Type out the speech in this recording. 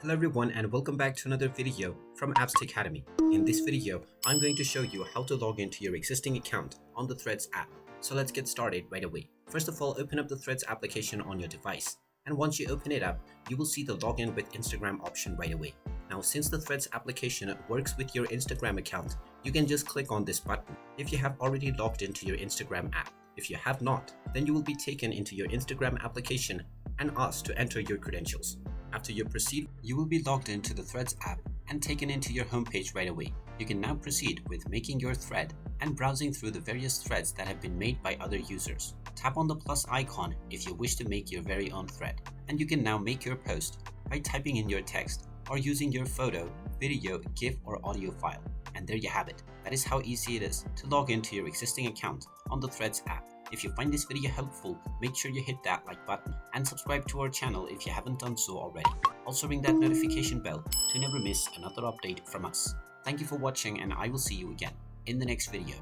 Hello everyone and welcome back to another video from Apps Academy. In this video, I'm going to show you how to log into your existing account on the Threads app. So let's get started right away. First of all, open up the Threads application on your device. And once you open it up, you will see the login with Instagram option right away. Now, since the Threads application works with your Instagram account, you can just click on this button if you have already logged into your Instagram app. If you have not, then you will be taken into your Instagram application and asked to enter your credentials. After you proceed, you will be logged into the Threads app and taken into your homepage right away. You can now proceed with making your thread and browsing through the various threads that have been made by other users. Tap on the plus icon if you wish to make your very own thread, and you can now make your post by typing in your text or using your photo, video, GIF or audio file. And there you have it. That is how easy it is to log into your existing account on the Threads app. If you find this video helpful, make sure you hit that like button and subscribe to our channel if you haven't done so already. Also ring that notification bell to never miss another update from us. Thank you for watching and I will see you again in the next video.